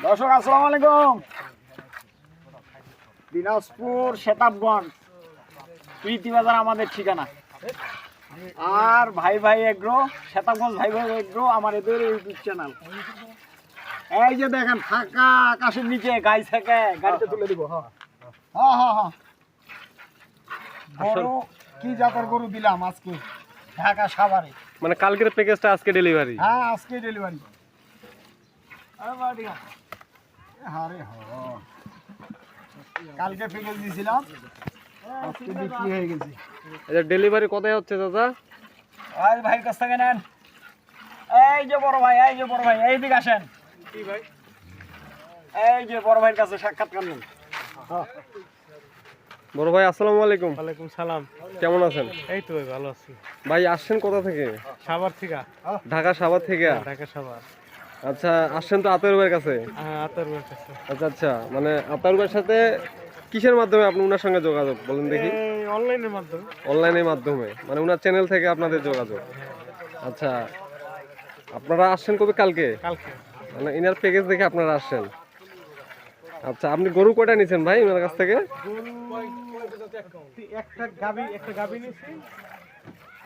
দর্শক আসসালামু আলাইকুম। দিনাজপুর সেতাবগঞ্জ প্রীতিবাজার আমাদের ঠিকানা। আর ভাই ভাই এগ্রো সেতাবগঞ্জ ভাই ভাই এগ্রো আমার এদের ইউটিউব চ্যানেল। এই যে দেখেন ফাঁকা আকাশের নিচে গাই থেকে গাড়িতে তুলে দিব। হ্যাঁ গরু কি জাতের গরু দিলাম আজকে ঢাকা সাভারে, মানে কালকের প্যাকেজটা আজকে ডেলিভারি? হ্যাঁ আজকে ডেলিভারি। কালকে প্যাকেজ দিয়েছিলাম, আজকে বিক্রি হয়ে গেছে। এটা ডেলিভারি কোথায় হচ্ছে দাদা? আর ভাইয়ের কাছ থেকে নেন। এই যে বড় ভাই, এই যে বড় ভাই, এইদিকে আসেন। কি ভাই? এই যে বড় ভাইয়ের কাছে সাক্ষাৎকার নেন। বড় ভাই আসসালামু আলাইকুম। ওয়ালাইকুম সালাম। কেমন আছেন? এই তো ভাই ভালো আছি। ভাই আসছেন কোথা থেকে? সাভার থেকে। ঢাকা সাভার থেকে? ঢাকা সাভার। আচ্ছা, আসছেন তো আতাউর ভাইয়ের কাছে? হ্যাঁ আতার ভাইয়ের কাছে। আচ্ছা, মানে আতাউর ভাইয়ের সাথে কিসের মাধ্যমে আপনি ওনার সঙ্গে যোগাযোগ বলেন দেখি? এই অনলাইনের মাধ্যমে। অনলাইনের মাধ্যমে, মানে ওনার চ্যানেল থেকে আপনাদের যোগাযোগ। আচ্ছা, আপনারা আসছেন কবে? কালকে? কালকে। মানে ইনার প্যাকেজ দেখে আপনারা আসছেন। আচ্ছা, আপনি গরু কয়টা নিছেন ভাই ওনার কাছ থেকে? একটা গাবি নিছি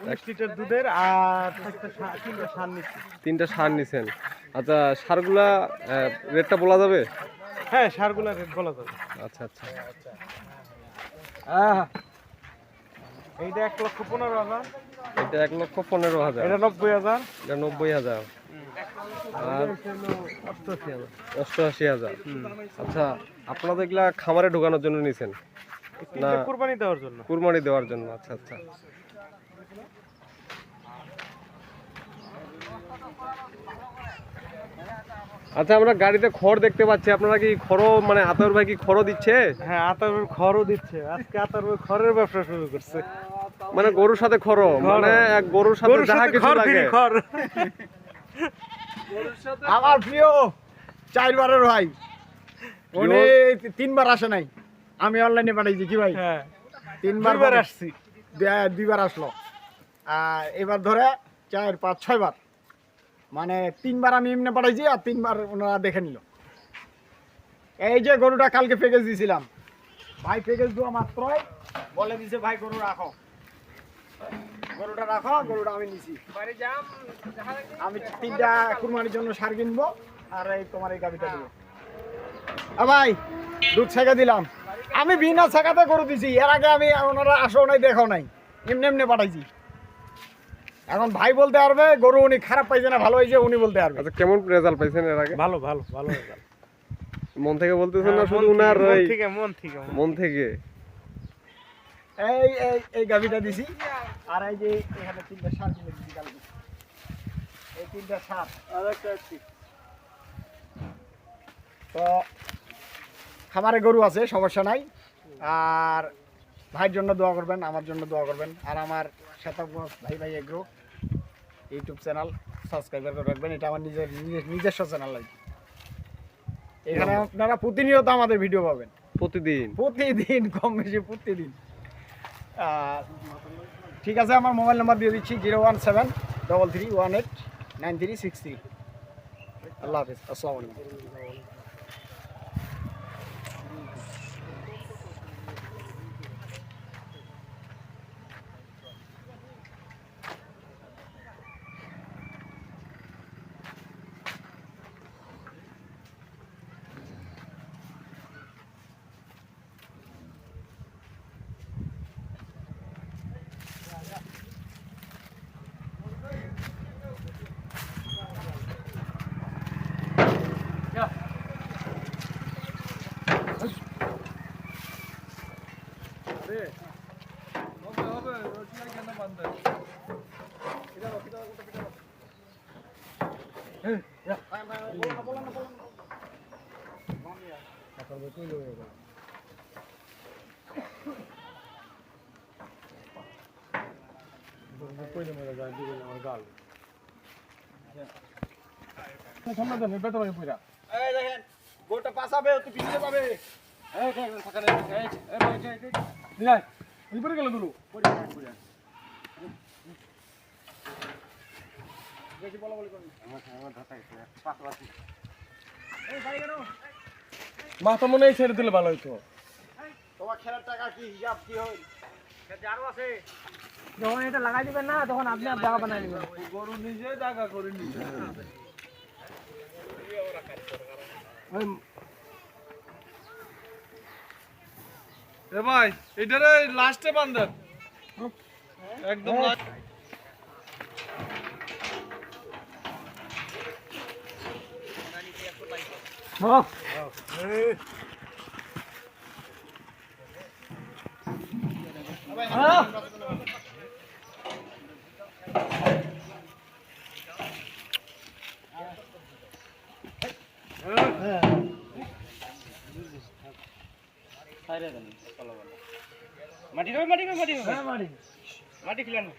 19 লিটার দুধের, আর তিনটা ষাঁড় নিছি। তিনটা ষাঁড় নিছেন। আচ্ছা, ষাঁড়গুলা রেটটা বলা যাবে? হ্যাঁ ষাঁড়গুলা রেট বলা যাবে। আচ্ছা। এইটা 1,15,000। এটা 1,15,000। এটা 90,000। এটা 90,000। আর 88,000। আচ্ছা, আপনারা তো এগুলা খামারে ঢোকানোর জন্য নিছেন না কুরবানি দেওয়ার জন্য? কুরবানি দেওয়ার জন্য। আচ্ছা। আচ্ছা, আমরা গাড়িতে খড় দেখতে পাচ্ছি, আপনারা কি খড়, মানে আতাউর ভাই কি খড় দিচ্ছে? হ্যাঁ আতার ভাই খড়ও দিচ্ছে। আজকে আতার ভাই খড়ের ব্যবসা শুরু করছে। মানে গরুর সাথে খড়, মানে এক গরুর সাথে যাহা কিছু লাগে। আমার প্রিয় 4 বারের ভাই, উনি 3 বার আসে নাই, আমি অনলাইনে পাঠাইছি। কি ভাই? হ্যাঁ 3 বার আসছি। 2 বার আসলো, আর এবার ধরে 4, 5, 6 বার, মানে 3 বার আমি এমনি পাঠাইছি আর 3 বার ওনারা দেখে নিল। এই যে গরুটা কালকে প্যাকেজ দিয়েছিলাম, ভাই প্যাকেজ দেওয়া মাত্রই বলে দিছে ভাই গরু রাখো, গরুটা রাখো। গরুটা আমি নিছি, আমি 3টা কুরবানির জন্য সার কিনবো, আর এই তোমার এই গাভিটা দেবো। ভাই দুধ ছেঁকে দিলাম, আমি বিনা ছেঁকাতে গরু দিছি। এর আগে আমি ওনারা আসো নাই, দেখো নাই, এমনি পাঠাইছি। এখন ভাই বলতে পারবে গরু উনি খারাপ পাইছে না ভালো হয়েছে, উনি বলতে পারবে। আচ্ছা, কেমন রেজাল্ট পাইছেন এর আগে? ভালো রেজাল্ট। মন থেকে বলতেছেন না শুধু উনার মন থেকে? এই গাভিটা দিছি, আর এই যে এখানে 3টা সার কিনে দিছি কালকে। এই 3টা সার তো খামারে গরু আছে, সমস্যা নাই। আর ভাইয়ের জন্য দোয়া করবেন, আমার জন্য দোয়া করবেন। আর আমার সেতাবগঞ্জ ভাই এগ্রো ইউটিউব চ্যানেল সাবস্ক্রাইবার করে রাখবেন। এটা আমার নিজস্ব চ্যানেল লাগে। এখানে আপনারা প্রতিনিয়ত আমাদের ভিডিও পাবেন, প্রতিদিন কম বেশি প্রতিদিন। ঠিক আছে, আমার মোবাইল নাম্বার দিয়ে দিচ্ছি 01733189363। আল্লাহ হাফিজ, আসসালামু আলাইকুম। গোটা পাসাবে তো পিছনে পাবে। গেল গুলো বেশি বলা বলি করবি। আমার ধাক্কা পাশাপাশি মাথা মনে হয় ছেড়ে দিলে ভালো হইতো। তোমার খেলার টাকা কি হিসাব কি হয়? যখন এটা লাগাই দিবেন না তখন আপনি আর জায়গা বানাই নেবেন। গরু নিজে জায়গা করে নিবে। এ ভাই এটারে লাস্টে বান্ধেন একদম লাস্ট। মাটি দেবে মাটি দেবে মাটি দেবে মাটি মাটি খিলানো